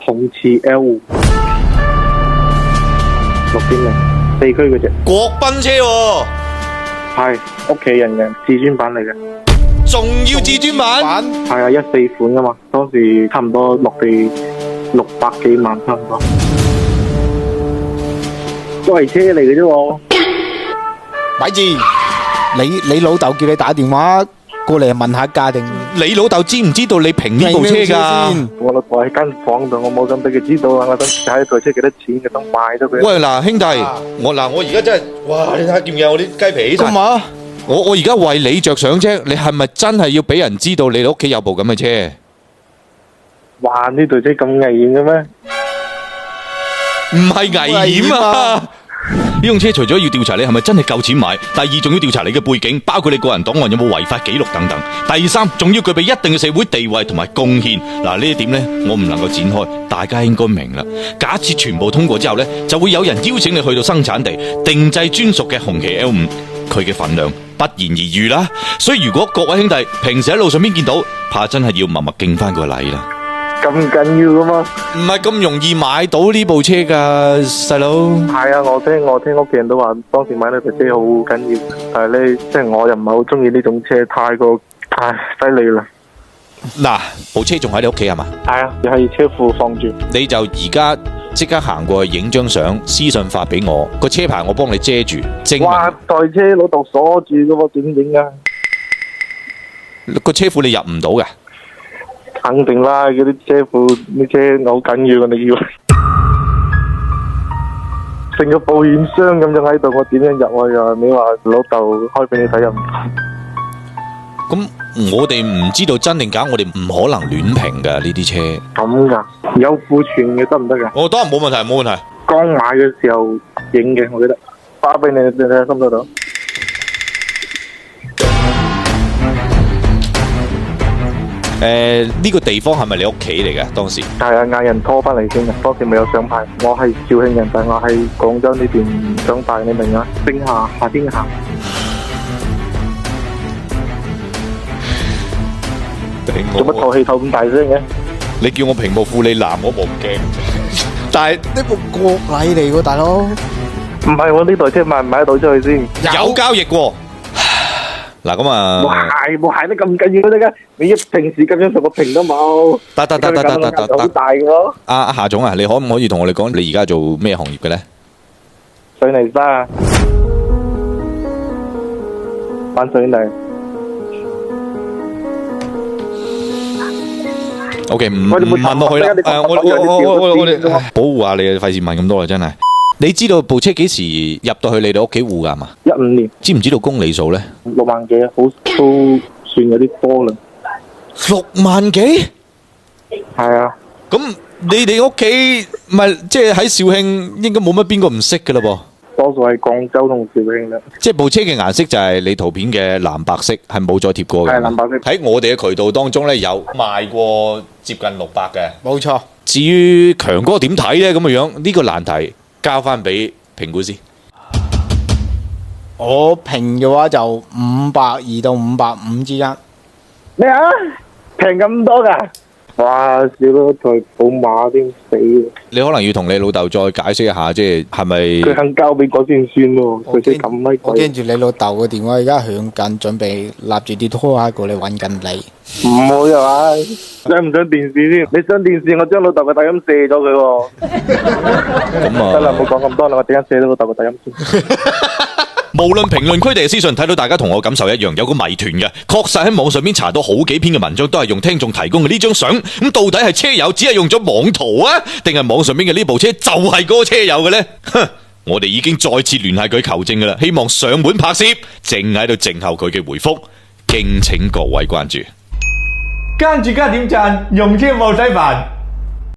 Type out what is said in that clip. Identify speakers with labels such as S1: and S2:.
S1: 紅旗 L5 6.0四驅嗰隻，
S2: 國賓車喎，
S1: 係屋企人嘅至尊版嚟嘅，
S2: 仲要至尊版，
S1: 係啊14款噶嘛，當時差唔多落地600幾萬差唔多，都係車嚟嘅啫喎。
S3: 咪住，你老豆叫你打電話過嚟問下價定？
S2: 你老豆知唔知道你評呢部車㗎？
S1: 我老婆喺間房度，我冇想俾佢知道啊！我想睇下台車幾多錢，我想賣咗佢。
S2: 喂嗱，兄弟，我而家真係，哇！你睇下見唔見我啲雞皮起晒？
S3: 咁啊！
S2: 我而家為你着想啫，你係咪真係要俾人知道你屋企有部咁嘅車？
S1: 哇！呢台車咁危險嘅咩？
S2: 唔係危險啊！呢種車除咗要調查你係咪真係夠錢買，第二仲要調查你嘅背景，包括你個人檔案有冇違法記錄等等。第三仲要具備一定嘅社會地位同埋貢獻。嗱，呢一點呢，我唔能夠展開，大家應該明啦。假設全部通過之後呢，就會有人邀請你去到生產地定製專屬嘅紅旗 L5，佢嘅份量不言而喻啦。所以如果各位兄弟平時喺路上邊見到，怕真係要默默敬翻個禮啦。
S1: 咁緊要噶嘛？
S2: 唔係咁容易買到呢部車噶，細佬。
S1: 係啊，我聽屋企人都話，當時買呢台車好緊要，但係咧，即係我又唔係好中意呢種車，太犀利啦。
S2: 嗱，部車仲喺你屋企係嘛？
S1: 係啊，喺車庫放住。
S2: 你就而家即刻行過去影張相，私信發俾我，個車牌我幫你遮住，證明
S1: 哇！台車老豆鎖住噶喎，點影啊？
S2: 個車庫你入唔到嘅。
S1: 肯定啦，嗰啲車庫啲車好緊要啊！你要成個保險箱咁樣喺度，我點樣入去啊？你話老豆開俾你睇又唔得。
S2: 咁我哋唔知道真定假，我哋唔可能亂評噶呢啲車。
S1: 咁噶？有庫存嘅得唔得噶？
S2: 我當然冇問題，冇問題。
S1: 剛買嘅時候影嘅，我記得發俾你，你睇下收唔收到？
S2: 呢個地方係咪你屋企嚟嘅？當時
S1: 係啊，嗌人拖翻嚟先嘅。當時未有上牌，我係肇慶人，但係我喺廣州呢邊長大，你明啊？星夏天下。做乜透氣透咁大聲嘅？
S2: 你叫我屏幕負你男，我冇驚。但係
S3: 呢部國禮嚟喎，大佬。
S1: 唔係我呢台車賣唔賣得到出去先？
S2: 有交易喎。嗱咁啊，
S1: 冇鞋得咁緊要得㗎，你一平時咁樣同我評都冇。得，好大嘅喎。
S2: 阿夏總啊，你可唔可以同我哋講你而家做咩行業嘅咧？
S1: 水泥沙，玩水泥。
S2: OK， 唔問落去啦。我哋保護下你，費事問咁多啦，真係。你知道部車幾時入到去你哋屋企戶㗎嘛
S1: ？15年。
S2: 知唔知道公里數咧
S1: ？6萬幾，好都算有啲多啦。
S2: 6萬幾？
S1: 係啊。
S2: 咁你哋屋企唔係即係喺肇慶，應該冇乜邊個唔識㗎啦噃？
S1: 多數係廣州同肇慶啦。
S2: 即係部車嘅顏色就係你圖片嘅藍白色，係冇再貼過嘅。
S1: 係藍白色。
S2: 喺我哋嘅渠道當中咧，有賣過接近600嘅。
S3: 冇錯。
S2: 至於強哥點睇咧咁嘅樣，呢個難題交翻俾評估師。
S3: 我評嘅話就520到550之間。
S1: 咩啊？平咁多㗎？哇！少咗台寶馬添死！
S2: 你可能要同你老豆再解釋一下，即係咪
S1: 佢肯交俾我先算喎。佢先咁閪貴。
S3: 我驚住你老豆嘅電話而家響緊，準備立住啲拖鞋過嚟揾緊你。
S1: 唔好呀嘛！想唔想電視先？你想電視，我將老豆嘅底音卸咗佢喎。
S2: 咁啊！
S1: 得啦，唔好講咁多啦，我陣間卸咗老豆嘅底音先。
S2: 無論評論區定係私信，睇到大家同我感受一樣，有個謎團嘅。確實喺網上邊查到好幾篇嘅文章，都係用聽眾提供嘅呢張相。咁到底係車友只係用咗網圖啊，定係網上邊嘅呢部車就係嗰個車友嘅呢？哼！我哋已經再次聯繫佢求證噶啦，希望上門拍攝，正喺度靜候佢嘅回覆，敬請各位關注。
S4: 跟住加點讚，用車冇使煩。